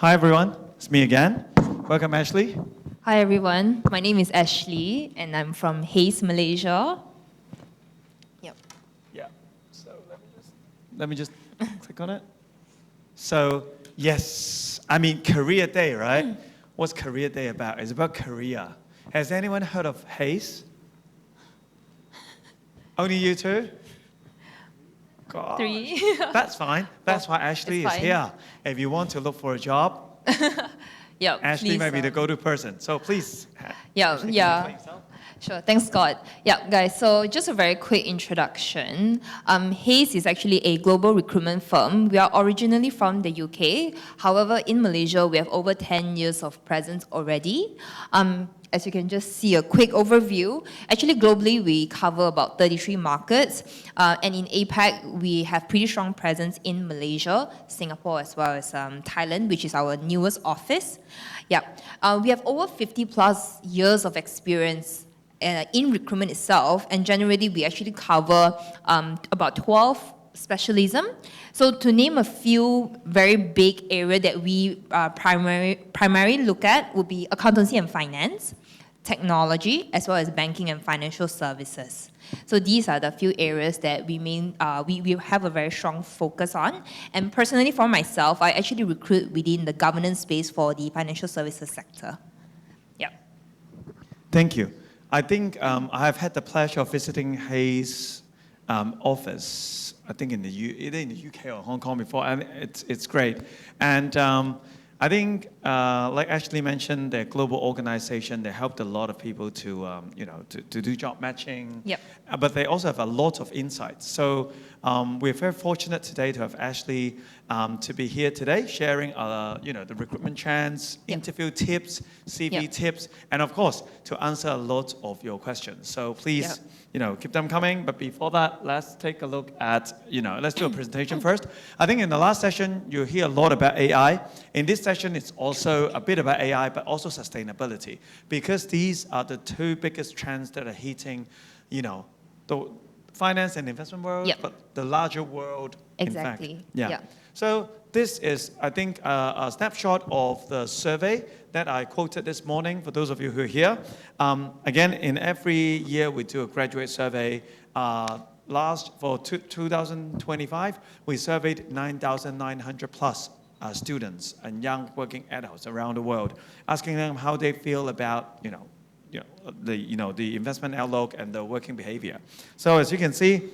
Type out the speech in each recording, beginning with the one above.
Hi everyone, it's me again. Welcome Ashley. Hi everyone, my name is Ashley and I'm from Hayes, Malaysia. Yep. Yeah, so let me just click on it. So yes, I mean Career Day, right? What's Career Day about? It's about career. Has anyone heard of Hayes? Only you two? Gosh. 3. That's fine. That's why Ashley is here. If you want to look for a job, Yeah, Ashley please, may be the go-to person. So please. Yeah. Sure, thanks Scott. Yeah, guys, so just a very quick introduction. Hayes is actually a global recruitment firm. We are originally from the UK. However, in Malaysia, we have over 10 years of presence already. As you can just see a quick overview, actually globally we cover about 33 markets, and in APAC we have pretty strong presence in Malaysia, Singapore as well as Thailand, which is our newest office. Yeah, we have over 50 plus years of experience in recruitment itself, and generally we actually cover about 12 specialism. So to name a few very big areas that we primarily look at would be accountancy and finance, technology, as well as banking and financial services. So these are the few areas that we have a very strong focus on. And personally for myself, I actually recruit within the governance space for the financial services sector. Yeah. Thank you. I think I have had the pleasure of visiting Hayes' office, I think either in the UK or Hong Kong before, and it's great. And I think, like Ashley mentioned, they're a global organization. They helped a lot of people to do job matching. Yep. But they also have a lot of insights. So we're very fortunate today to have Ashley to be here today, sharing the recruitment chance, interview tips, CV tips, and of course to answer a lot of your questions. So please, keep them coming. But before that, let's take a look at let's do a presentation first. I think in the last session you hear a lot about AI. In this session, it's also a bit about AI, but also sustainability, because these are the two biggest trends that are hitting, the finance and investment world, but the larger world, exactly. In fact. Yeah. So this is, I think, a snapshot of the survey that I quoted this morning for those of you who are here. Again, in every year we do a graduate survey. For 2025, we surveyed 9,900 plus students and young working adults around the world, asking them how they feel about the investment outlook and the working behavior. So as you can see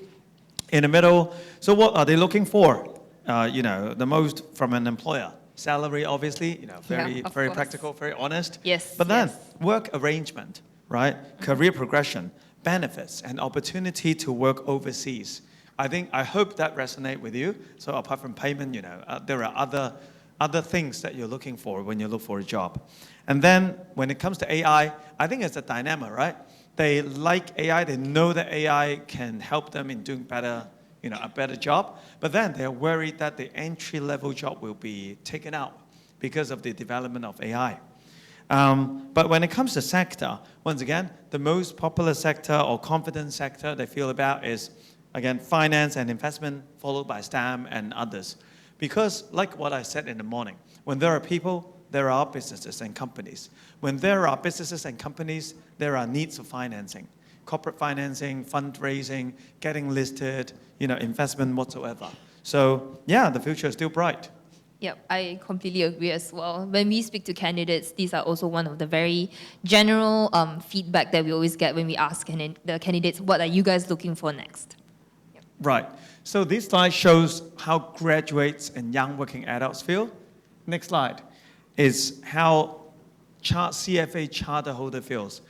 in the middle, so what are they looking for? The most from an employer. Salary, obviously, very practical, very honest. Yes. But then work arrangement, right? Career progression, benefits, and opportunity to work overseas. I hope that resonates with you. So apart from payment, there are other things that you're looking for when you look for a job. And then when it comes to AI, I think it's a dilemma, right? They like AI, they know that AI can help them in doing better, a better job, but then they're worried that the entry-level job will be taken out because of the development of AI. But when it comes to sector, once again, the most popular sector or confident sector they feel about is, again, finance and investment, followed by STEM and others. Because like what I said in the morning, when there are people, there are businesses and companies. When there are businesses and companies, there are needs for financing. Corporate financing, fundraising, getting listed, investment whatsoever. So yeah, the future is still bright. Yeah, I completely agree as well. When we speak to candidates, these are also one of the very general feedback that we always get when we ask the candidates, what are you guys looking for next? Yep. Right. So this slide shows how graduates and young working adults feel. Next slide is how CFA charter holder feels.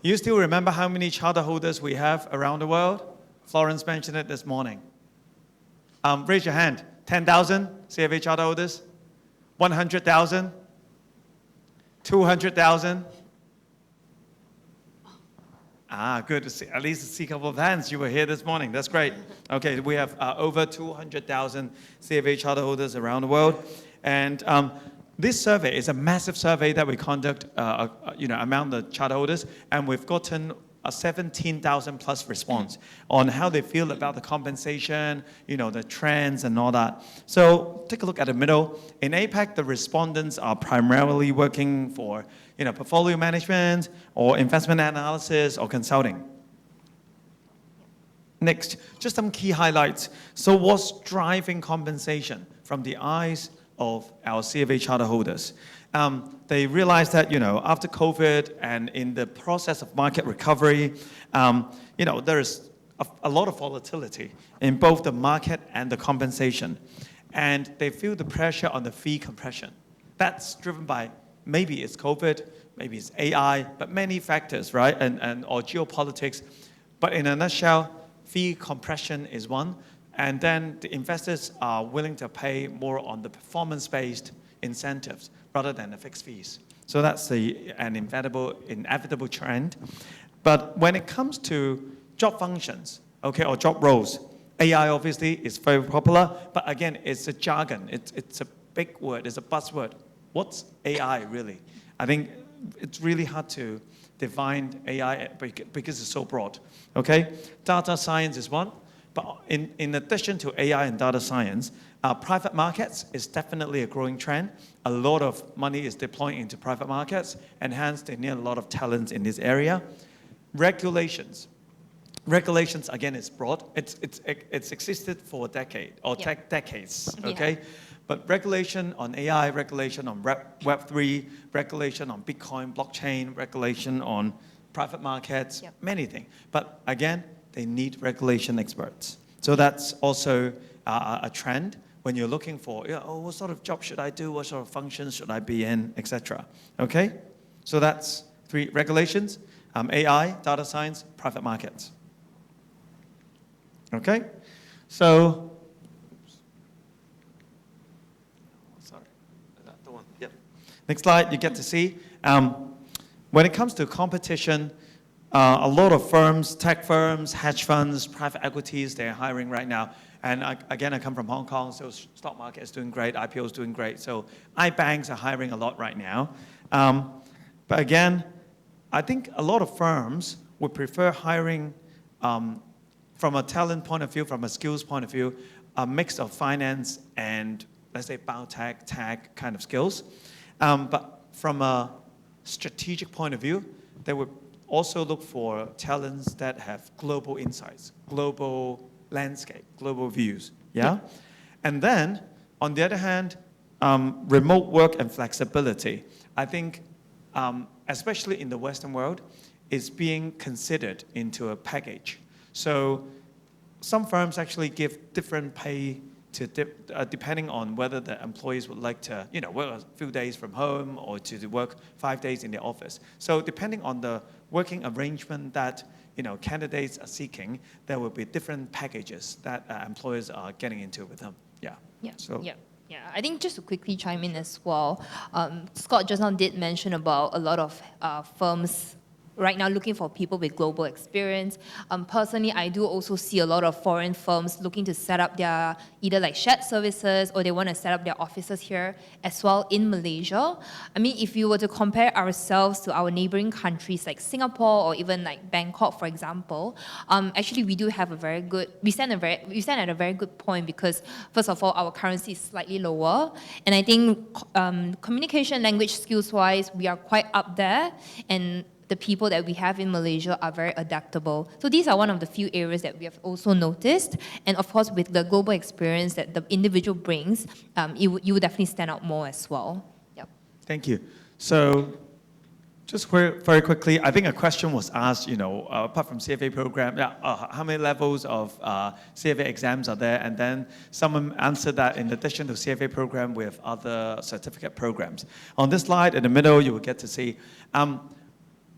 You still remember how many charter holders we have around the world? Florence mentioned it this morning. Raise your hand. 10,000 CFA charter holders? 100,000? 200,000? Good to see. At least see a couple of hands. You were here this morning. That's great. Okay, we have over 200,000 CFA charter holders around the world. And this survey is a massive survey that we conduct among the charter holders. And we've gotten a 17,000 plus response on how they feel about the compensation, the trends and all that. So take a look at the middle. In APAC, the respondents are primarily working for, portfolio management or investment analysis or consulting. Next, just some key highlights. So what's driving compensation from the eyes of our CFA charter holders? They realized that, after COVID and in the process of market recovery, there is a lot of volatility in both the market and the compensation. And they feel the pressure on the fee compression. That's driven by, maybe it's COVID, maybe it's AI, but many factors, right? Or geopolitics. But in a nutshell, fee compression is one. And then the investors are willing to pay more on the performance-based incentives rather than the fixed fees. So that's an inevitable trend. But when it comes to job functions, or job roles, AI obviously is very popular, but again, it's a jargon. It's a big word, it's a buzzword. What's AI really? I think it's really hard to define AI because it's so broad. Data science is one, but in addition to AI and data science, private markets is definitely a growing trend. A lot of money is deploying into private markets, and hence they need a lot of talent in this area. Regulations, again, is broad. It's existed for a decade or decades, okay? But regulation on AI, regulation on Web3, regulation on Bitcoin, blockchain, regulation on private markets, many things. But again, they need regulation experts. So that's also a trend when you're looking for, what sort of job should I do? What sort of functions should I be in, etc. Okay? So that's 3 regulations, AI, data science, private markets. Okay? So, sorry, is that the one? Yep. Next slide, you get to see. When it comes to competition, a lot of firms, tech firms, hedge funds, private equities, they're hiring right now. And again, I come from Hong Kong, so stock market is doing great, IPO is doing great. So iBanks are hiring a lot right now. But again, I think a lot of firms would prefer hiring from a talent point of view, from a skills point of view, a mix of finance and, let's say, biotech, tech kind of skills. But from a strategic point of view, they would also look for talents that have global insights, global landscape, global views, yeah? And then, on the other hand, remote work and flexibility, I think, especially in the Western world, is being considered into a package. So some firms actually give different pay to depending on whether the employees would like to, work a few days from home or to work 5 days in the office. So depending on the working arrangement that candidates are seeking, there will be different packages that employers are getting into with them. Yeah, I think just to quickly chime in as well, Scott just now did mention about a lot of firms right now looking for people with global experience. Personally, I do also see a lot of foreign firms looking to set up their either like shared services or they want to set up their offices here as well in Malaysia. I mean, if you were to compare ourselves to our neighboring countries like Singapore or even like Bangkok, for example, actually we do have we stand at a very good point because first of all, our currency is slightly lower. And I think communication language skills-wise, we are quite up there. And the people that we have in Malaysia are very adaptable. So these are one of the few areas that we have also noticed. And of course, with the global experience that the individual brings, you would definitely stand out more as well. Yep. Thank you. So just very quickly, I think a question was asked, apart from CFA program, how many levels of CFA exams are there? And then someone answered that in addition to CFA program, we have other certificate programs. On this slide, in the middle, you will get to see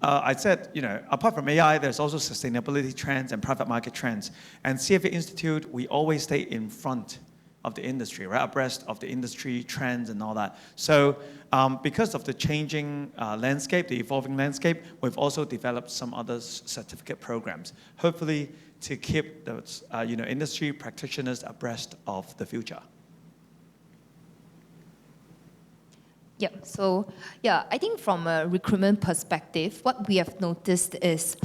I said, apart from AI, there's also sustainability trends and private market trends. And CFA Institute, we always stay in front of the industry, right, abreast of the industry trends and all that. So because of the changing landscape, the evolving landscape, we've also developed some other certificate programs, hopefully to keep those industry practitioners abreast of the future. Yeah, so I think from a recruitment perspective, what we have noticed is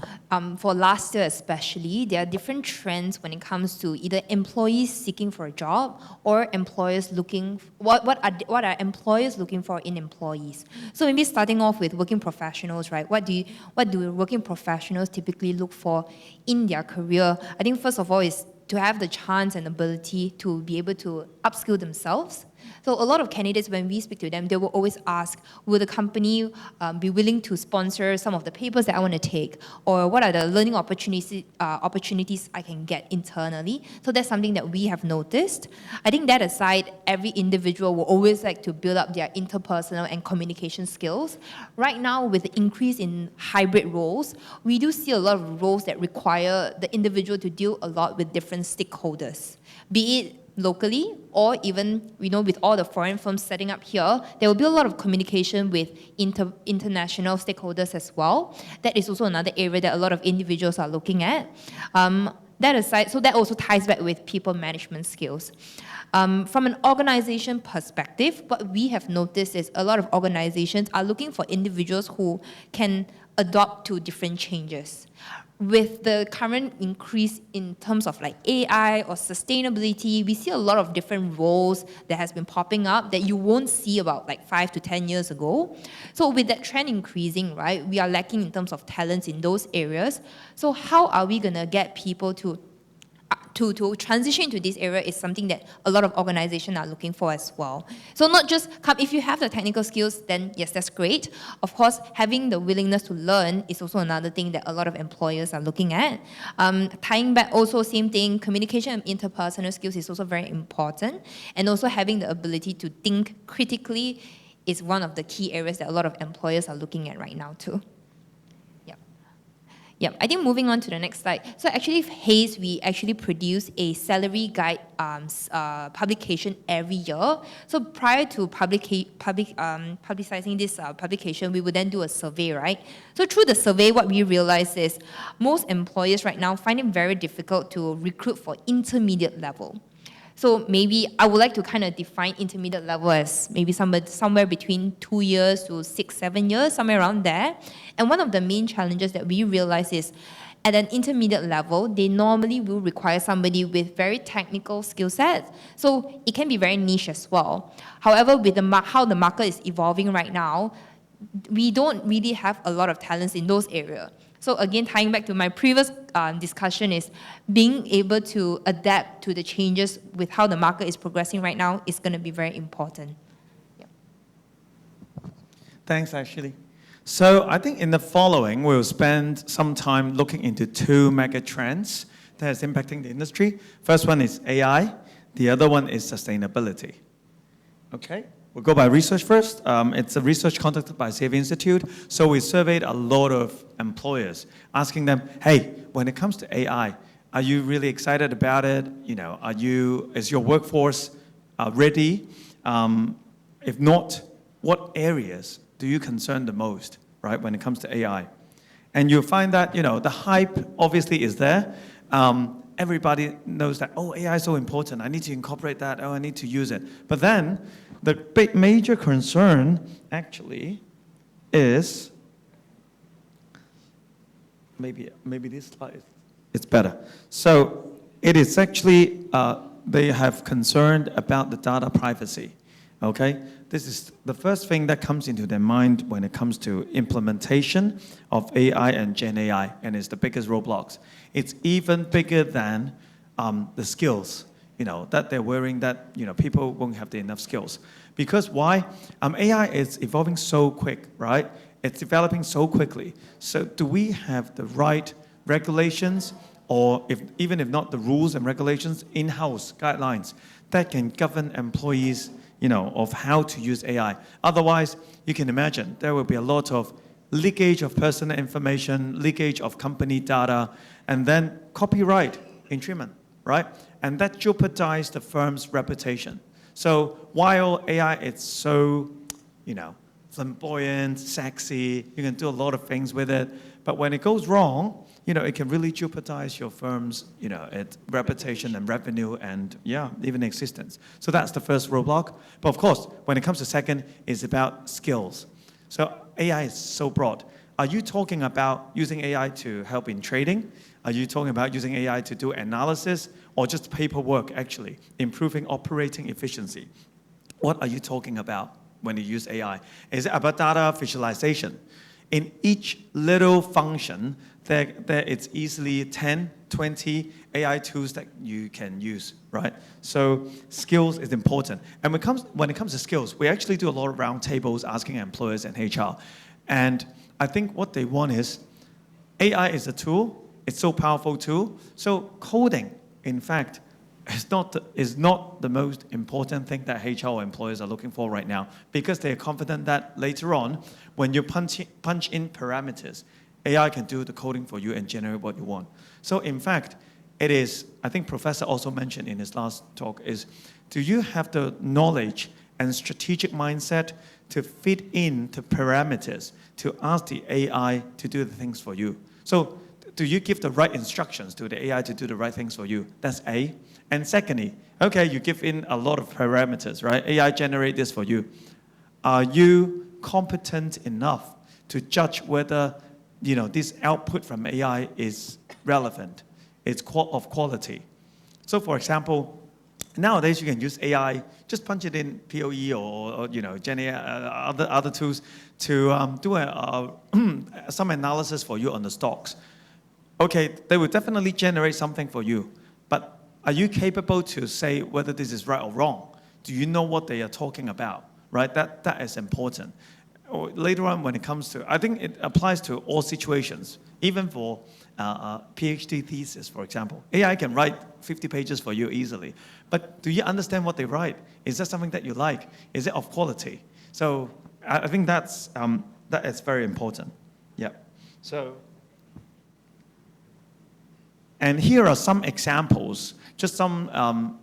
for last year especially, there are different trends when it comes to either employees seeking for a job or employers looking, what are employers looking for in employees. So maybe starting off with working professionals, right? What do working professionals typically look for in their career? I think first of all is to have the chance and ability to be able to upskill themselves. So a lot of candidates, when we speak to them, they will always ask, will the company be willing to sponsor some of the papers that I want to take? Or what are the learning opportunities I can get internally? So that's something that we have noticed. I think that aside, every individual will always like to build up their interpersonal and communication skills. Right now, with the increase in hybrid roles, we do see a lot of roles that require the individual to deal a lot with different stakeholders, be it locally, or even, with all the foreign firms setting up here, there will be a lot of communication with international stakeholders as well. That is also another area that a lot of individuals are looking at. That aside, so that also ties back with people management skills. From an organization perspective, what we have noticed is a lot of organizations are looking for individuals who can adapt to different changes. With the current increase in terms of like AI or sustainability, we see a lot of different roles that has been popping up that you won't see about like 5 to 10 years ago. So with that trend increasing, right, we are lacking in terms of talents in those areas. So how are we gonna get people to transition to this area is something that a lot of organizations are looking for as well. So not just if you have the technical skills, then yes, that's great. Of course, having the willingness to learn is also another thing that a lot of employers are looking at. Tying back also, same thing, communication and interpersonal skills is also very important. And also having the ability to think critically is one of the key areas that a lot of employers are looking at right now too. Yeah, I think moving on to the next slide. So actually, Hays, we actually produce a salary guide publication every year. So prior to publicizing this publication, we would then do a survey, right? So through the survey, what we realized is most employers right now find it very difficult to recruit for intermediate level. So maybe I would like to kind of define intermediate level as maybe somewhere between 2 years to 6, 7 years, somewhere around there. And one of the main challenges that we realize is at an intermediate level, they normally will require somebody with very technical skill sets. So it can be very niche as well. However, with how the market is evolving right now, we don't really have a lot of talents in those areas. So again, tying back to my previous discussion is being able to adapt to the changes with how the market is progressing right now is going to be very important. Yeah. Thanks, Ashley. So I think in the following, we'll spend some time looking into 2 mega trends that is impacting the industry. First one is AI. The other one is sustainability. Okay? We'll go by research first. It's a research conducted by CFA Institute. So we surveyed a lot of employers, asking them, hey, when it comes to AI, are you really excited about it? Is your workforce ready? If not, what areas do you concern the most, right, when it comes to AI? And you'll find that, the hype obviously is there. Everybody knows that, AI is so important. I need to incorporate that. I need to use it. But then the big major concern actually is, maybe this slide, it's better. So it is actually, they have concerned about the data privacy, okay? This is the first thing that comes into their mind when it comes to implementation of AI and Gen AI, and it's the biggest roadblocks. It's even bigger than the skills, that they're worrying that, people won't have enough skills. Because why? AI is evolving so quick, right? It's developing so quickly. So do we have the right regulations, or even if not the rules and regulations, in-house guidelines that can govern employees, of how to use AI? Otherwise, you can imagine there will be a lot of leakage of personal information, leakage of company data, and then copyright infringement, right? And that jeopardizes the firm's reputation. So while AI is so, flamboyant, sexy, you can do a lot of things with it, But when it goes wrong, it can really jeopardize your firm's, reputation and revenue and, even existence. So that's the first roadblock. But of course, when it comes to second, it's about skills. So AI is so broad. Are you talking about using AI to help in trading? Are you talking about using AI to do analysis or just paperwork, actually, improving operating efficiency? What are you talking about when you use AI? Is it about data visualization? In each little function, there it's easily 10, 20 AI tools that you can use, right? So skills is important. And when it comes to skills, we actually do a lot of roundtables asking employers and HR. And I think what they want is, AI is a tool, it's so powerful tool. So coding, in fact, is not the most important thing that HR employers are looking for right now, because they are confident that later on, when you punch in parameters, AI can do the coding for you and generate what you want. So in fact, it is, I think Professor also mentioned in his last talk, is do you have the knowledge and strategic mindset to fit into parameters to ask the AI to do the things for you? So do you give the right instructions to the AI to do the right things for you? That's A. And secondly, okay, you give in a lot of parameters, right? AI generate this for you. Are you competent enough to judge whether this output from AI is relevant, it's of quality? So for example, nowadays you can use AI, just punch it in POE or Gen AI, other tools to do some analysis for you on the stocks. Okay, they will definitely generate something for you, but are you capable to say whether this is right or wrong? Do you know what they are talking about, right? That is important. Or later on, when it comes to, I think it applies to all situations, even for PhD thesis, for example. AI can write 50 pages for you easily, but do you understand what they write? Is that something that you like? Is it of quality? So I think that is very important. Yeah. So. And here are some examples, just some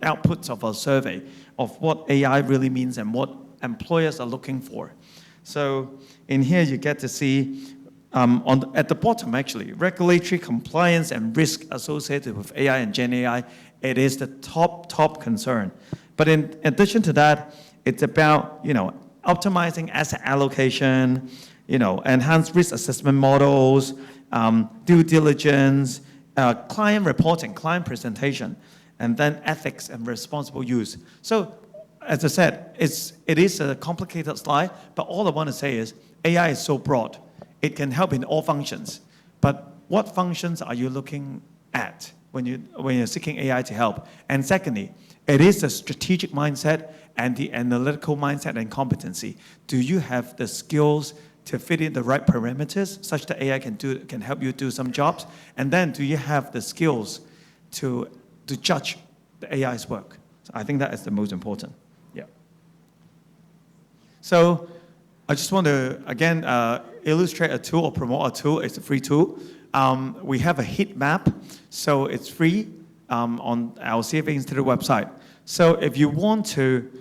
outputs of our survey of what AI really means and what employers are looking for. So in here you get to see, at the bottom actually, regulatory compliance and risk associated with AI and Gen AI, it is the top concern. But in addition to that, it's about optimizing asset allocation, enhanced risk assessment models, due diligence, client reporting, client presentation, and then ethics and responsible use. So, as I said, it is a complicated slide, but all I want to say is AI is so broad. It can help in all functions. But what functions are you looking at when you're seeking AI to help? And secondly, it is the strategic mindset and the analytical mindset and competency. Do you have the skills to fit in the right parameters such that AI can help you do some jobs? And then do you have the skills to judge the AI's work? So I think that is the most important. Yeah. So I just want to, again, illustrate a tool or promote a tool. It's a free tool. We have a heat map, so it's free on our CFA Institute website. So if you want to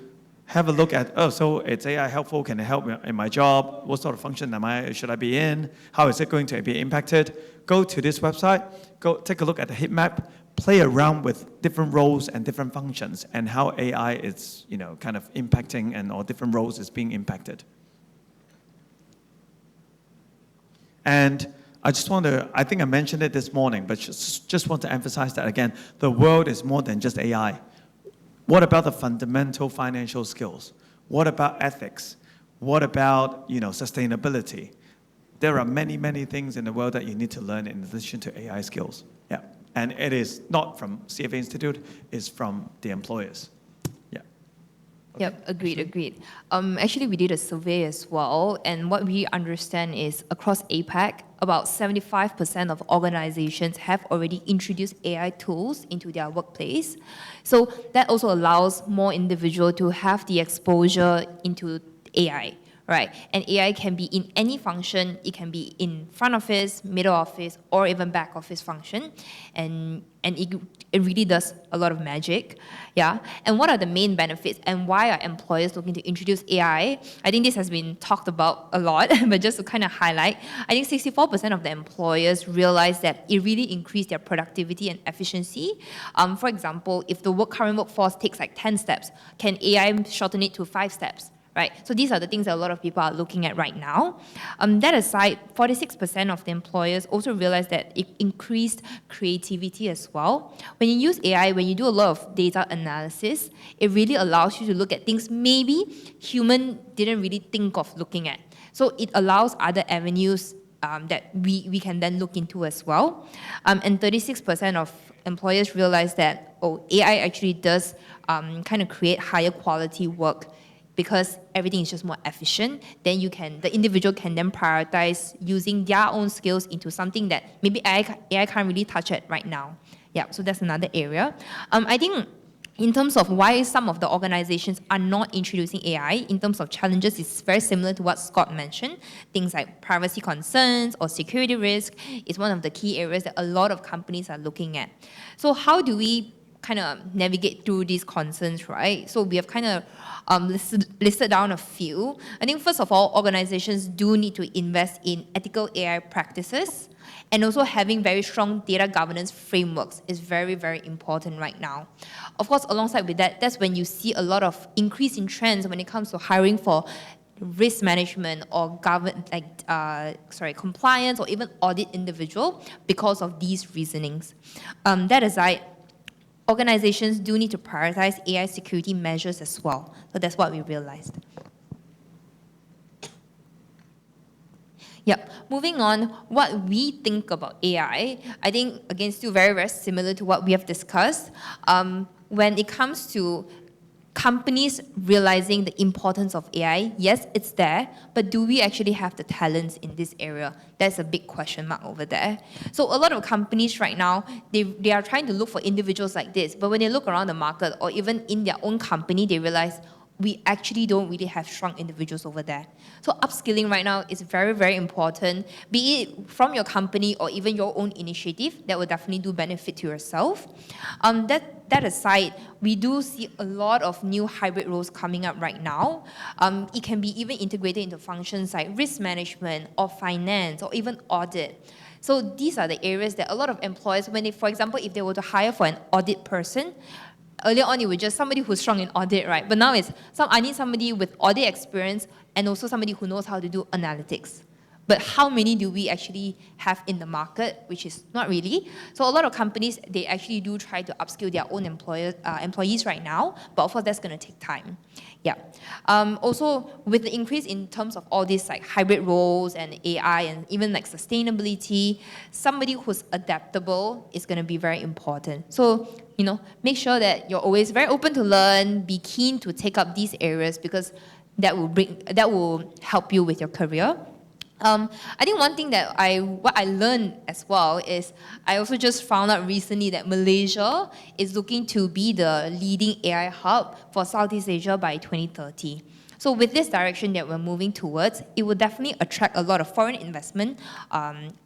have a look at, so it's AI helpful, can it help me in my job? What sort of function should I be in? How is it going to be impacted? Go to this website, go take a look at the heat map, play around with different roles and different functions and how AI is, kind of impacting or different roles is being impacted. And I just want to, I think I mentioned it this morning, but just want to emphasize that again, the world is more than just AI. What about the fundamental financial skills? What about ethics? What about, sustainability? There are many, many things in the world that you need to learn in addition to AI skills. Yeah. And it is not from CFA Institute, it's from the employers. Yeah. Okay. Yep, agreed. Actually, we did a survey as well, and what we understand is across APAC, about 75% of organizations have already introduced AI tools into their workplace. So that also allows more individuals to have the exposure into AI, right? And AI can be in any function. It can be in front office, middle office, or even back office function. And it really does a lot of magic, yeah? And what are the main benefits and why are employers looking to introduce AI? I think this has been talked about a lot, but just to kind of highlight, I think 64% of the employers realize that it really increased their productivity and efficiency. For example, if the current workforce takes like 10 steps, can AI shorten it to 5 steps? Right? So these are the things that a lot of people are looking at right now. That aside, 46% of the employers also realize that it increased creativity as well. When you use AI, when you do a lot of data analysis, it really allows you to look at things maybe human didn't really think of looking at. So it allows other avenues that we can then look into as well. And 36% of employers realize that, AI actually does kind of create higher quality work because everything is just more efficient. Then the individual can then prioritize using their own skills into something that maybe AI can't really touch it right now. Yeah, so that's another area. I think in terms of why some of the organizations are not introducing AI, in terms of challenges, it's very similar to what Scott mentioned. Things like privacy concerns or security risk is one of the key areas that a lot of companies are looking at. So how do we kind of navigate through these concerns, right? So we have kind of listed down a few. I think first of all, organizations do need to invest in ethical AI practices, and also having very strong data governance frameworks is very, very important right now. Of course, alongside with that, that's when you see a lot of increase in trends when it comes to hiring for risk management or compliance or even audit individual because of these reasonings. That aside, organizations do need to prioritize AI security measures as well. So that's what we realized. Yep. Moving on, what we think about AI, I think, again, still very, very similar to what we have discussed. When it comes to companies realizing the importance of AI, yes, it's there, but do we actually have the talents in this area? That's a big question mark over there. So a lot of companies right now, they are trying to look for individuals like this, but when they look around the market or even in their own company, they realize we actually don't really have strong individuals over there. So upskilling right now is very, very important, be it from your company or even your own initiative. That will definitely do benefit to yourself. That aside, we do see a lot of new hybrid roles coming up right now. It can be even integrated into functions like risk management or finance or even audit. So these are the areas that a lot of employers, when they, for example, if they were to hire for an audit person, earlier on, it was just somebody who's strong in audit, right? But now I need somebody with audit experience and also somebody who knows how to do analytics. But how many do we actually have in the market, which is not really. So a lot of companies, they actually do try to upskill their own employees right now, but of course, that's going to take time. Yeah. Also, with the increase in terms of all these like hybrid roles and AI and even like sustainability, somebody who's adaptable is going to be very important. So, make sure that you're always very open to learn, be keen to take up these areas because that will help you with your career. I think one thing that what I learned as well is I also just found out recently that Malaysia is looking to be the leading AI hub for Southeast Asia by 2030. So with this direction that we're moving towards, it will definitely attract a lot of foreign investment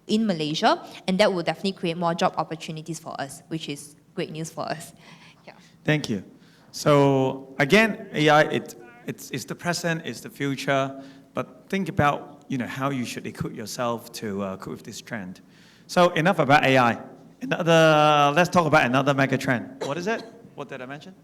in Malaysia, and that will definitely create more job opportunities for us, which is great news for us. Yeah. Thank you. So again, AI, it's the present, it's the future, but think about how you should equip yourself to cope with this trend. So enough about AI. Let's talk about another mega trend. What is it? What did I mention?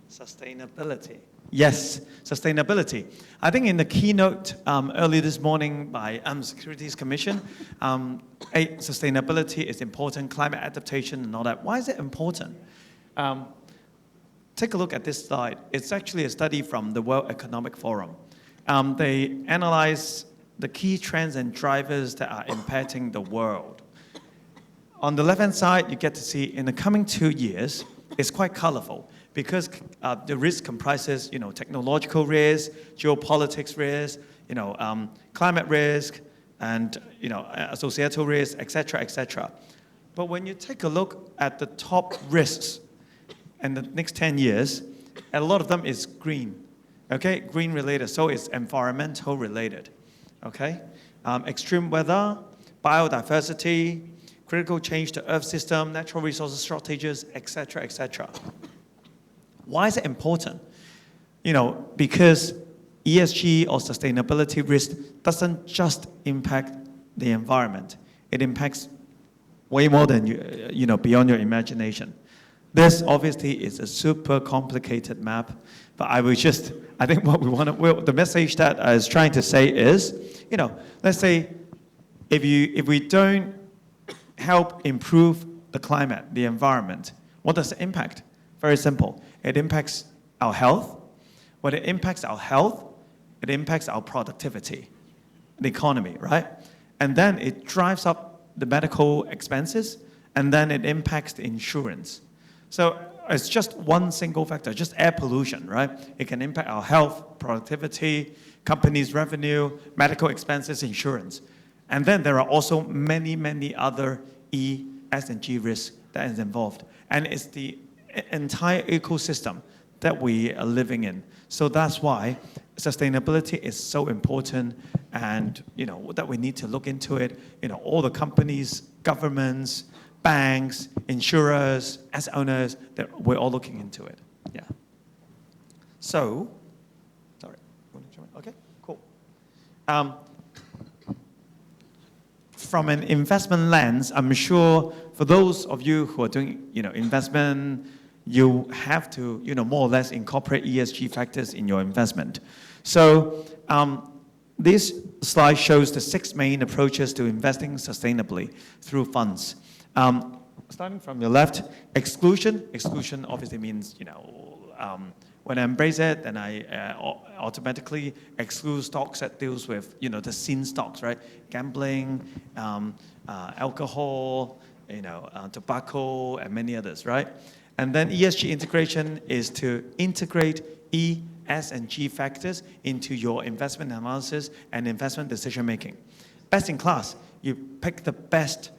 Sustainability. Yes, sustainability. I think in the keynote early this morning by Securities Commission, sustainability is important, climate adaptation and all that. Why is it important? Take a look at this slide. It's actually a study from the World Economic Forum. They analyze the key trends and drivers that are impacting the world. On the left-hand side, you get to see in the coming 2 years, it's quite colorful because the risk comprises, technological risk, geopolitics risk, climate risk, and societal risk, etc., etc. But when you take a look at the top risks in the next 10 years, a lot of them is green. Okay, green related, so it's environmental related. Okay, extreme weather, biodiversity, critical change to Earth system, natural resources shortages, etc., etc. Why is it important? Because ESG or sustainability risk doesn't just impact the environment. It impacts way more than beyond your imagination. This obviously is a super complicated map, but I think what the message that I was trying to say is, let's say if we don't help improve the climate, the environment, what does it impact? Very simple. It impacts our health. When it impacts our health, it impacts our productivity, the economy, right? And then it drives up the medical expenses, and then it impacts the insurance. So it's just one single factor, just air pollution, right? It can impact our health, productivity, companies' revenue, medical expenses, insurance. And then there are also many, many other E, S, and G risks that is involved. And it's the entire ecosystem that we are living in. So that's why sustainability is so important, and that we need to look into it. All the companies, governments, banks, insurers, asset owners, that we're all looking into it. Yeah. So, sorry. Okay, cool. From an investment lens, I'm sure for those of you who are doing investment, you have to more or less incorporate ESG factors in your investment. So this slide shows the 6 main approaches to investing sustainably through funds. Starting from your left, exclusion. Exclusion obviously means, when I embrace it, then I automatically exclude stocks that deals with, the sin stocks, right? Gambling, alcohol, tobacco, and many others, right? And then ESG integration is to integrate E, S, and G factors into your investment analysis and investment decision making. Best in class, you pick the best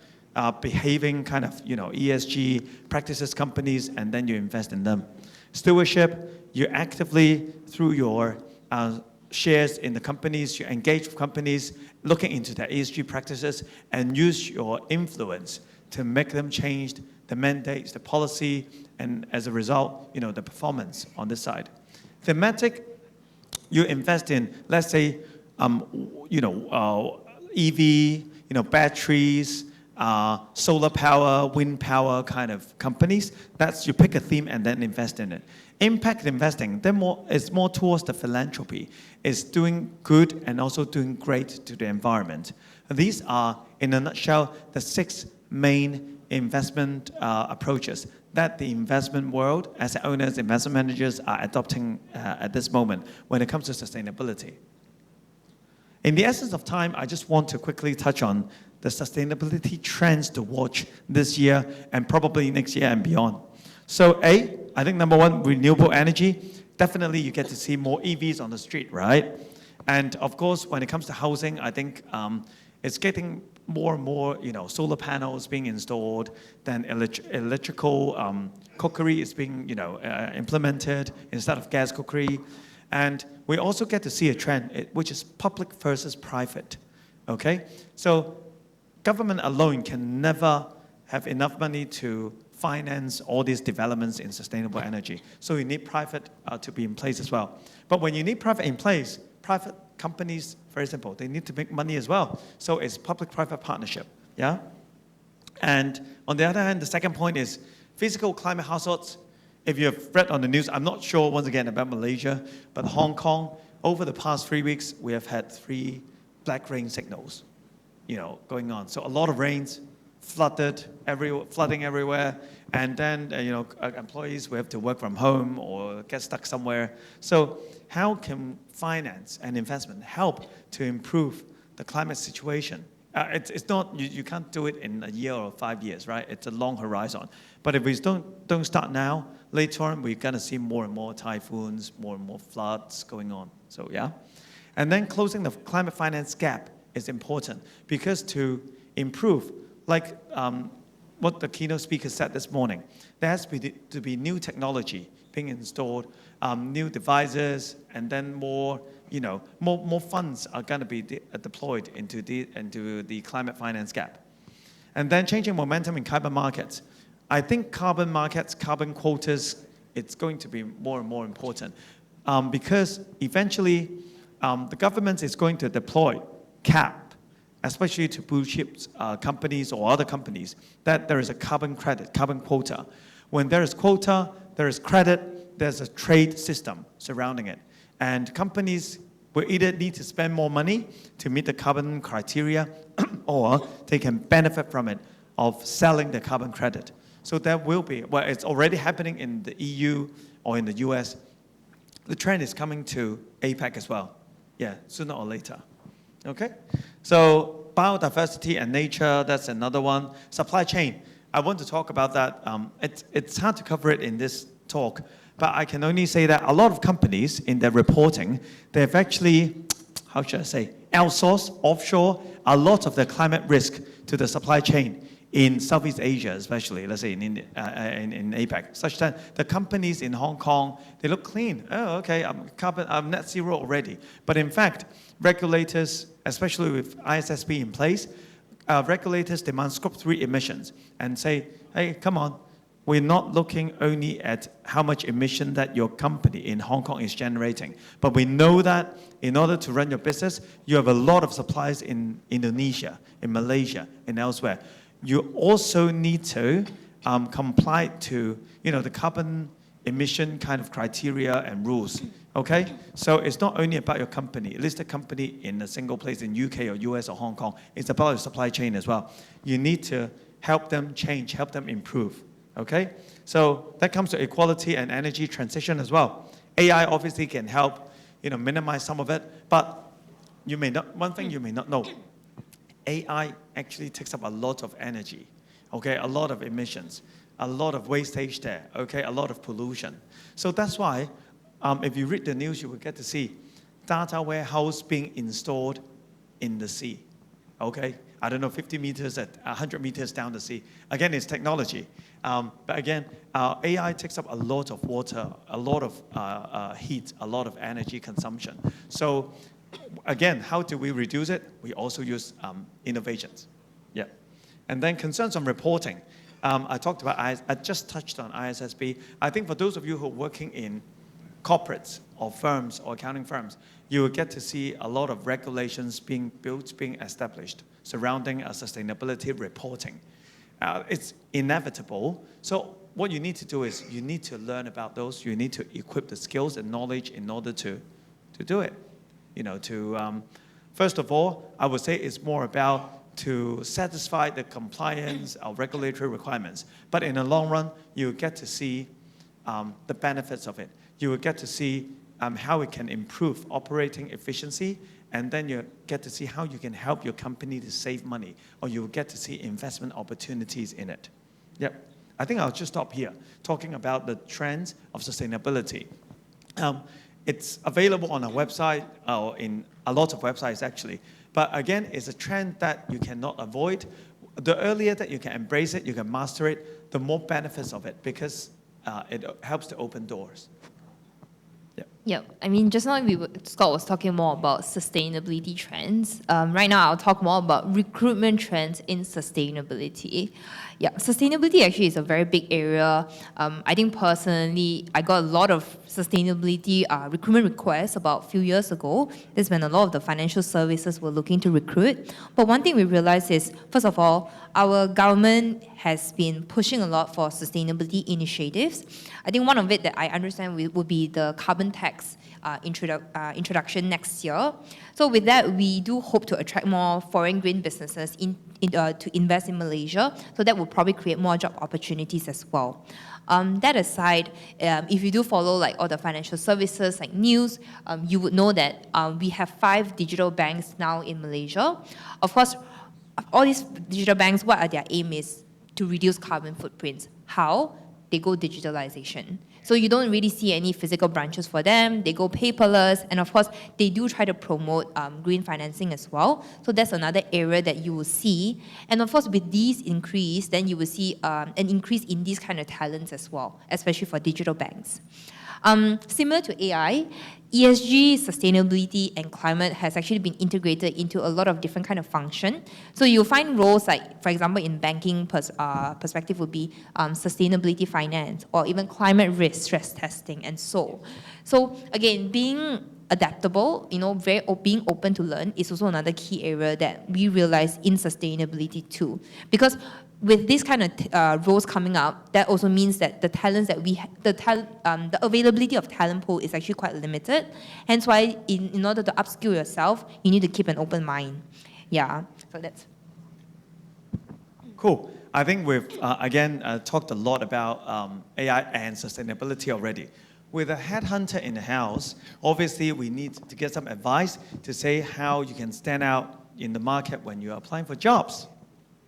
behaving kind of ESG practices companies, and then you invest in them. Stewardship, you actively through your shares in the companies, you engage with companies, looking into their ESG practices, and use your influence to make them change the mandates, the policy, and as a result, the performance on this side. Thematic, you invest in, let's say, EV, batteries, solar power, wind power kind of companies. That's, you pick a theme and then invest in it. Impact investing, it's more towards the philanthropy. It's doing good and also doing great to the environment. These are, in a nutshell, the 6 main investment approaches that the investment world, asset owners, investment managers are adopting at this moment when it comes to sustainability. In the essence of time, I just want to quickly touch on the sustainability trends to watch this year and probably next year and beyond. So I think number 1, renewable energy. Definitely you get to see more EVs on the street, right? And of course, when it comes to housing, I think it's getting more and more, solar panels being installed, then electrical cookery is being, implemented instead of gas cookery. And we also get to see a trend, which is public versus private, okay? So government alone can never have enough money to finance all these developments in sustainable energy. So you need private to be in place as well. But when you need private in place, private companies, very simple, they need to make money as well. So it's public-private partnership, yeah? And on the other hand, the second point is physical climate hazards. If you have read on the news, I'm not sure, once again, about Malaysia, but Hong Kong, over the past 3 weeks, we have had 3 black rain signals, going on. So a lot of rains, flooding everywhere, and then, employees will have to work from home or get stuck somewhere. So how can finance and investment help to improve the climate situation? It's not, you can't do it in a year or 5 years, right? It's a long horizon. But if we don't start now, later on, we're going to see more and more typhoons, more and more floods going on. So, yeah. And then closing the climate finance gap is important, because to improve, like what the keynote speaker said this morning, there has to be new technology. being installed, new devices, and then more funds are going to be deployed into the climate finance gap. And then changing momentum in carbon markets. I think carbon markets, carbon quotas, it's going to be more and more important because eventually the government is going to deploy cap, especially to blue chip companies or other companies, that there is a carbon credit, carbon quota. When there is quota, there is credit, there's a trade system surrounding it. And companies will either need to spend more money to meet the carbon criteria or they can benefit from it of selling the carbon credit. So there will be, well, it's already happening in the EU or in the US. The trend is coming to APAC as well. Yeah, sooner or later. Okay? So biodiversity and nature, that's another one. Supply chain, I want to talk about that. It's hard to cover it in this talk, but I can only say that a lot of companies in their reporting, they've actually, how should I say, outsourced, offshore, a lot of the climate risk to the supply chain in Southeast Asia, especially, let's say in APAC, such that the companies in Hong Kong, they look clean. Oh, okay, I'm net zero already. But in fact, regulators, especially with ISSB in place, regulators demand Scope 3 emissions and say, hey, come on, we're not looking only at how much emission that your company in Hong Kong is generating, but we know that in order to run your business, you have a lot of suppliers in Indonesia, in Malaysia, and elsewhere. You also need to comply to the carbon emission kind of criteria and rules. Okay, so it's not only about your company, listed company in a single place in UK or US or Hong Kong. It's about your supply chain as well. You need to help them change, help them improve. Okay, so that comes to equality and energy transition as well. AI obviously can help, minimize some of it, but one thing you may not know. AI actually takes up a lot of energy, okay, a lot of emissions, a lot of wastage there, okay, a lot of pollution. So that's why if you read the news, you will get to see data warehouse being installed in the sea, okay? I don't know, 50 meters at 100 meters down the sea. Again, it's technology. But again, AI takes up a lot of water, a lot of heat, a lot of energy consumption. So again, how do we reduce it? We also use innovations. Yeah. And then concerns on reporting. I just touched on ISSB. I think for those of you who are working in corporates or firms or accounting firms, you will get to see a lot of regulations being built, being established surrounding sustainability reporting. It's inevitable. So what you need to do is you need to learn about those. You need to equip the skills and knowledge in order to do it. First of all, I would say it's more about to satisfy the compliance or regulatory requirements. But in the long run, you get to see the benefits of it. You will get to see how it can improve operating efficiency, and then you get to see how you can help your company to save money, or you will get to see investment opportunities in it. Yep. I think I'll just stop here, talking about the trends of sustainability. It's available on our website, or in a lot of websites actually. But again, it's a trend that you cannot avoid. The earlier that you can embrace it, you can master it, the more benefits of it, because it helps to open doors. Yeah, I mean, just now Scott was talking more about sustainability trends. Right now, I'll talk more about recruitment trends in sustainability. Yeah, sustainability actually is a very big area. I think personally, I got a lot of sustainability recruitment requests about a few years ago. That's when a lot of the financial services were looking to recruit. But one thing we realized is, first of all, our government has been pushing a lot for sustainability initiatives. I think one of it that I understand would be the carbon tax introduction next year. So with that, we do hope to attract more foreign grain businesses to invest in Malaysia. So that will probably create more job opportunities as well. That aside, if you do follow all the financial services news, you would know that we have 5 digital banks now in Malaysia. Of course, all these digital banks, what are their aim is to reduce carbon footprints. How? They go digitalization. So you don't really see any physical branches for them. They go paperless. And of course, they do try to promote green financing as well. So that's another area that you will see. And of course, with these increase, then you will see an increase in these kind of talents as well, especially for digital banks. Similar to AI, ESG, sustainability, and climate has actually been integrated into a lot of different kind of function. So you'll find roles like, for example, in banking perspective would be sustainability finance or even climate risk stress testing and so. So again, being adaptable, being open to learn is also another key area that we realize in sustainability too. Because with this kind of roles coming up, that also means that the talents that the availability of talent pool is actually quite limited. Hence why, in order to upskill yourself, you need to keep an open mind. Yeah, so that's. Cool. I think we've, again, talked a lot about AI and sustainability already. With a headhunter in the house, obviously we need to get some advice to say how you can stand out in the market when you're applying for jobs.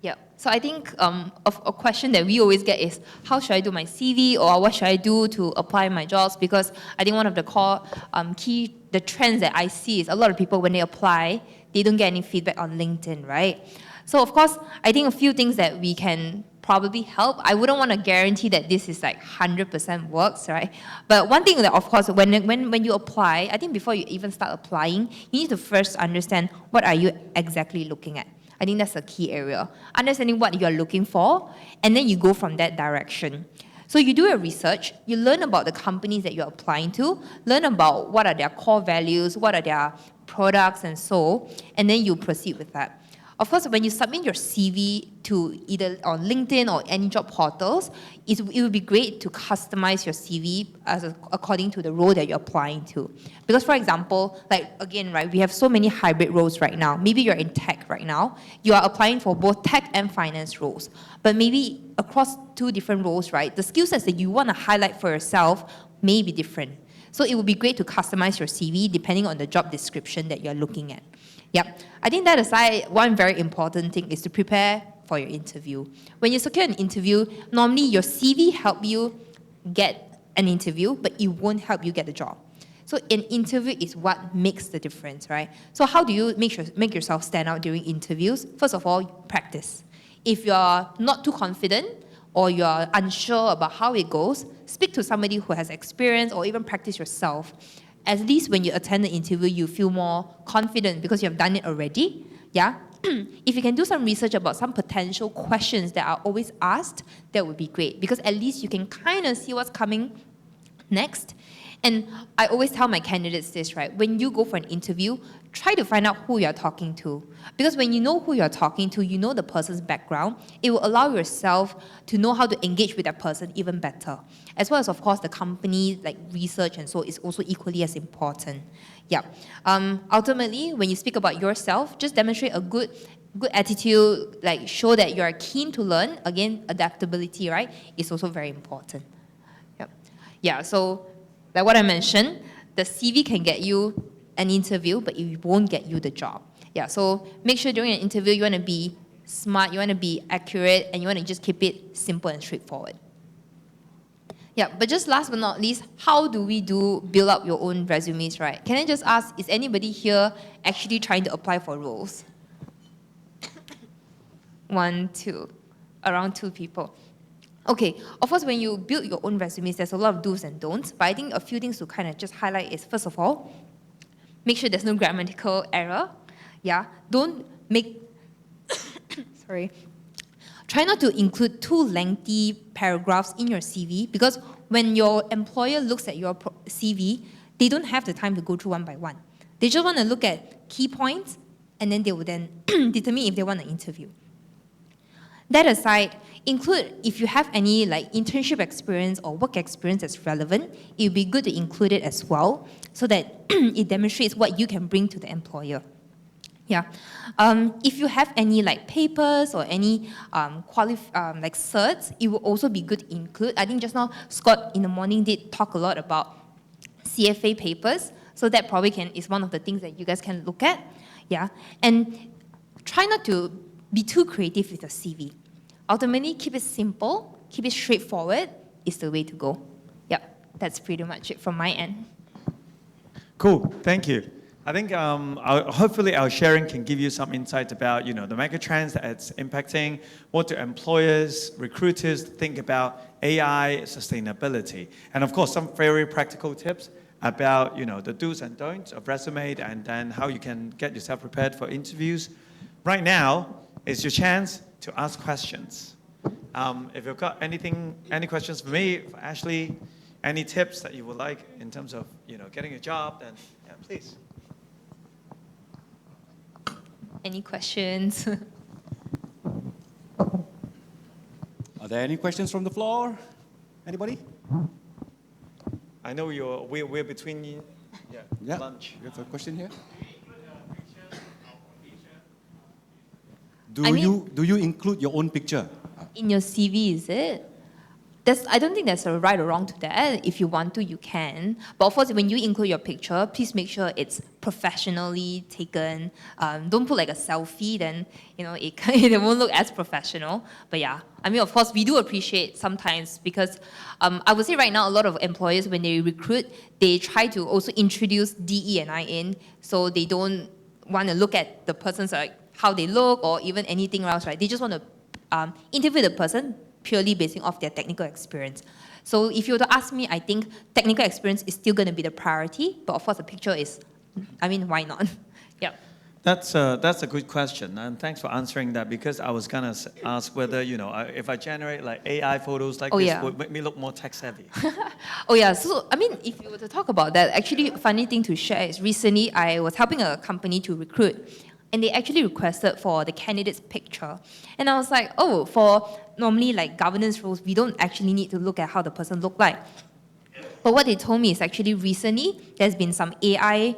Yeah. So I think a question that we always get is, how should I do my CV, or what should I do to apply my jobs? Because I think one of the core the trends that I see is a lot of people, when they apply, they don't get any feedback on LinkedIn, right? So of course, I think a few things that we can probably help. I wouldn't want to guarantee that this is like 100% works, right? But one thing that, of course, when you apply, I think before you even start applying, you need to first understand what are you exactly looking at. I think that's a key area. Understanding what you're looking for, and then you go from that direction. So you do your research, you learn about the companies that you're applying to, learn about what are their core values, what are their products and so, and then you proceed with that. Of course, when you submit your CV to either on LinkedIn or any job portals, it would be great to customize your CV according to the role that you're applying to. Because for example, we have so many hybrid roles right now. Maybe you're in tech right now. You are applying for both tech and finance roles. But maybe across two different roles, right, the skill sets that you want to highlight for yourself may be different. So it would be great to customize your CV depending on the job description that you're looking at. Yep. I think that aside, one very important thing is to prepare for your interview. When you secure an interview, normally your CV help you get an interview, but it won't help you get the job. So an interview is what makes the difference, right? So how do you make yourself stand out during interviews? First of all, practice. If you're not too confident or you're unsure about how it goes, speak to somebody who has experience or even practice yourself. At least when you attend the interview, you feel more confident because you have done it already. Yeah. If you can do some research about some potential questions that are always asked, that would be great, because at least you can kind of see what's coming next. And I always tell my candidates this, right? When you go for an interview, try to find out who you're talking to. Because when you know who you're talking to, you know the person's background, it will allow yourself to know how to engage with that person even better. As well as, of course, the company, like research and so, is also equally as important. Yeah. Ultimately, when you speak about yourself, just demonstrate a good attitude, like show that you're keen to learn. Again, adaptability, right, is also very important. Yeah, so like what I mentioned, the CV can get you an interview, but it won't get you the job. Yeah, so make sure during an interview you want to be smart, you want to be accurate, and you want to just keep it simple and straightforward. Yeah, but just last but not least, how do we build up your own resumes, right? Can I just ask, is anybody here actually trying to apply for roles? 1, 2, around 2 people. Okay, of course, when you build your own resumes, there's a lot of do's and don'ts, but I think a few things to kind of just highlight is, first of all, make sure there's no grammatical error. Yeah, don't make, sorry. Try not to include too lengthy paragraphs in your CV, because when your employer looks at your CV, they don't have the time to go through one by one. They just want to look at key points, and then they will then determine if they want to interview. That aside, include, if you have any like internship experience or work experience that's relevant, it would be good to include it as well, so that it demonstrates what you can bring to the employer. Yeah. If you have any like papers or any like certs, it will also be good to include. I think just now Scott in the morning did talk a lot about CFA papers, so that probably is one of the things that you guys can look at. Yeah. And try not to be too creative with your CV. Ultimately, keep it simple, keep it straightforward is the way to go. Yeah. that's pretty much it from my end. Cool, thank you. I think hopefully our sharing can give you some insight about the megatrends that's impacting. What do employers, recruiters think about AI sustainability, and of course some very practical tips about the do's and don'ts of resume, and then how you can get yourself prepared for interviews. Right now is your chance to ask questions. If you've got any questions for me, for Ashley, any tips that you would like in terms of getting a job, then yeah, please. Any questions? Are there any questions from the floor? Anybody? I know we're between lunch. You have a question here? Do you include your own picture? In your CV, is it? I don't think there's a right or wrong to that. If you want to, you can. But of course, when you include your picture, please make sure it's professionally taken. Don't put like a selfie, then it won't look as professional. But yeah, I mean, of course, we do appreciate sometimes because I would say right now, a lot of employers, when they recruit, they try to also introduce DE and I in, so they don't want to look at the person's how they look or even anything else, right? They just want to interview the person purely basing off their technical experience. So if you were to ask me, I think technical experience is still going to be the priority, but of course the picture is, why not? Yeah. That's a good question, and thanks for answering that, because I was gonna ask whether if I generate like AI photos like this, would make me look more tech savvy. Oh yeah, so if you were to talk about that, actually funny thing to share is recently I was helping a company to recruit, and they actually requested for the candidate's picture. And I was like, oh, for normally like governance roles, we don't actually need to look at how the person looked like. But what they told me is actually recently, there's been some AI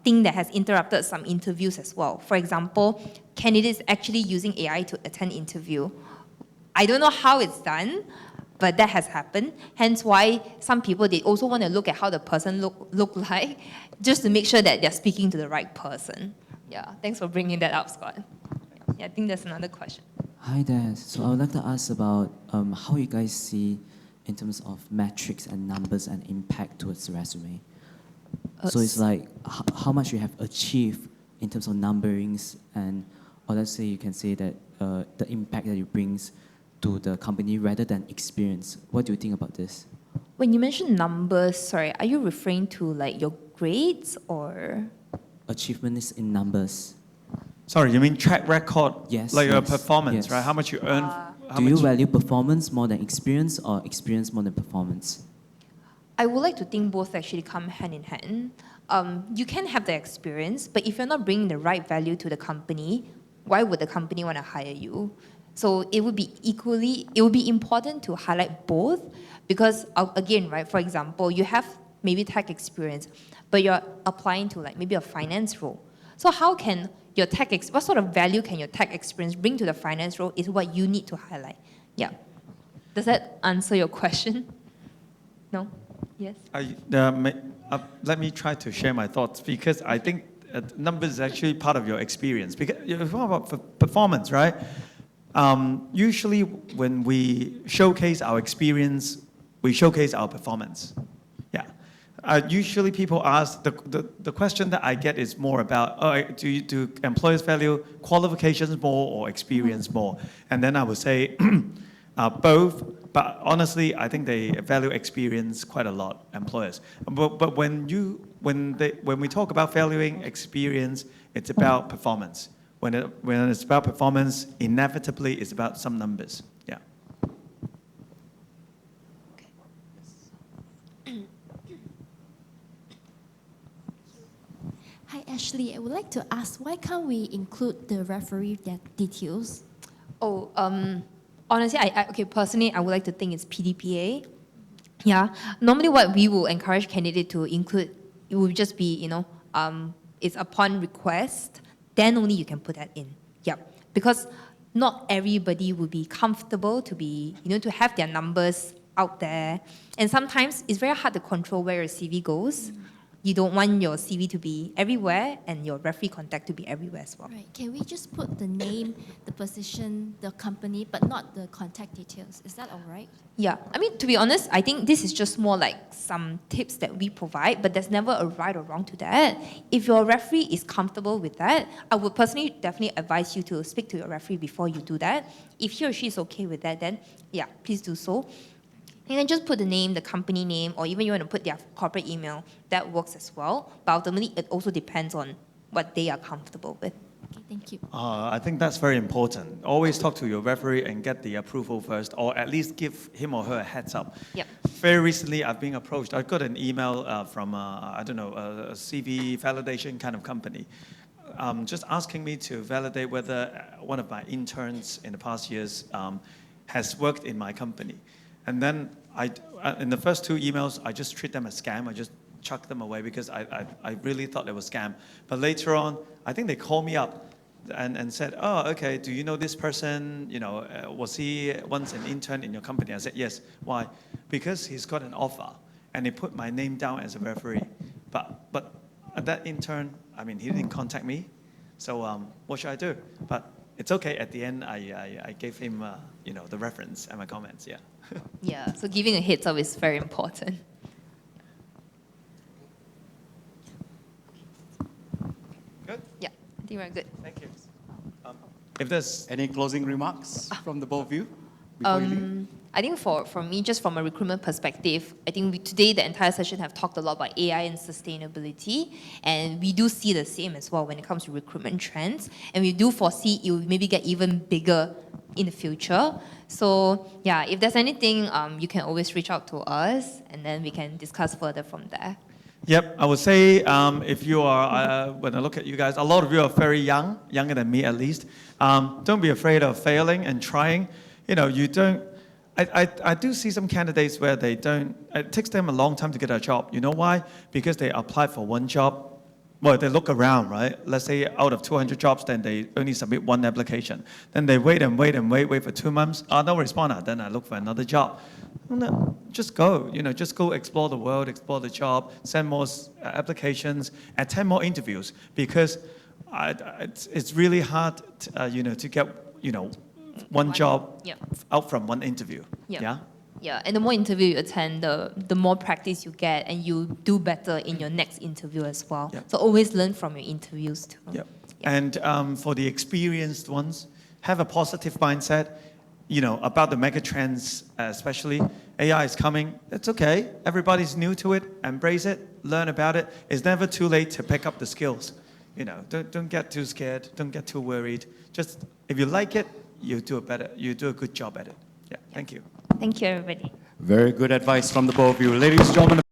thing that has interrupted some interviews as well. For example, candidates actually using AI to attend interview. I don't know how it's done, but that has happened. Hence why some people, they also want to look at how the person look like, just to make sure that they're speaking to the right person. Yeah, thanks for bringing that up, Scott. Yeah, I think there's another question. Hi there. So I would like to ask about how you guys see in terms of metrics and numbers and impact towards the resume. So it's like how much you have achieved in terms of numberings, or let's say you can say that the impact that it brings to the company rather than experience. What do you think about this? When you mention numbers, sorry, are you referring to like your grades or? Achievements in numbers. Sorry, you mean track record? Yes. Like your yes, performance, yes. right? How much you earn? Do you value performance more than experience or experience more than performance? I would like to think both actually come hand in hand. You can have the experience, but if you're not bringing the right value to the company, why would the company want to hire you? So it would be important to highlight both, because again, right, for example, you have maybe tech experience, but you're applying to like maybe a finance role. So how can your what sort of value can your tech experience bring to the finance role is what you need to highlight. Yeah. Does that answer your question? No? Yes? Let me try to share my thoughts, because I think numbers is actually part of your experience. Because you're talking about performance, right? Usually when we showcase our experience, we showcase our performance. Yeah. Usually people ask, the question that I get is more about, do employers value qualifications more or experience more? And then I would say both, but honestly, I think they value experience quite a lot, employers. But when we talk about valuing experience, it's about performance. When it's about performance, inevitably it's about some numbers. Yeah. Hi, Ashley. I would like to ask, why can't we include the referee details? Oh, honestly, personally, I would like to think it's PDPA. Yeah. Normally, what we will encourage candidate to include, it will just be, it's upon request, then only you can put that in. Yeah. Because not everybody will be comfortable to be, to have their numbers out there. And sometimes it's very hard to control where your CV goes. You don't want your CV to be everywhere and your referee contact to be everywhere as well. Right. Can we just put the name, the position, the company, but not the contact details? Is that all right? Yeah, I mean, to be honest, I think this is just more like some tips that we provide, but there's never a right or wrong to that. If your referee is comfortable with that, I would personally definitely advise you to speak to your referee before you do that. If he or she is okay with that, then yeah, please do so. You can just put the name, the company name, or even you want to put their corporate email. That works as well. But ultimately, it also depends on what they are comfortable with. Okay, thank you. I think that's very important. Always talk to your referee and get the approval first, or at least give him or her a heads up. Yep. Very recently, I've been approached. I got an email from, I don't know, a CV validation kind of company, just asking me to validate whether one of my interns in the past years has worked in my company. And then in the first 2 emails, I just treat them as scam. I just chuck them away because I really thought it was scam. But later on, I think they called me up and said, oh, okay, do you know this person? You know, was he once an intern in your company? I said, yes. Why? Because he's got an offer, and they put my name down as a referee. But that intern, I mean, he didn't contact me. So what should I do? But it's okay. At the end, I gave him, you know, the reference and my comments. Yeah. Yeah, so giving a heads up is very important. Good. Yeah, I think we're good. Thank you. If there's Any closing remarks from the both of you before you leave? I think for me, just from a recruitment perspective, I think today the entire session have talked a lot about AI and sustainability, and we do see the same as well when it comes to recruitment trends, and we do foresee it will maybe get even bigger in the future. So yeah, if there's anything, you can always reach out to us, and then we can discuss further from there. Yep, I would say if you are, when I look at you guys, a lot of you are very young, younger than me at least. Don't be afraid of failing and trying. You know, you don't, I do see some candidates where they don't, it takes them a long time to get a job. You know why? Because they apply for one job. Well, they look around, right? Let's say out of 200 jobs, then they only submit one application. Then they wait for 2 months. No responder. Then I look for another job. No, just go. You know, just go explore the world, explore the job, send more applications, attend more interviews, because it's really hard, you know, to get, you know, one job out from one interview. Yeah. Yeah, and the more interview you attend, the more practice you get, and you do better in your next interview as well. Yep. So always learn from your interviews too. Yep. And for the experienced ones, have a positive mindset, you know, about the mega trends, especially. AI is coming. It's okay. Everybody's new to it. Embrace it. Learn about it. It's never too late to pick up the skills. You know, don't get too scared. Don't get too worried. Just, if you like it, you do a good job at it. Yeah, thank you. Thank you, everybody. Very good advice from the both of you. Ladies and gentlemen,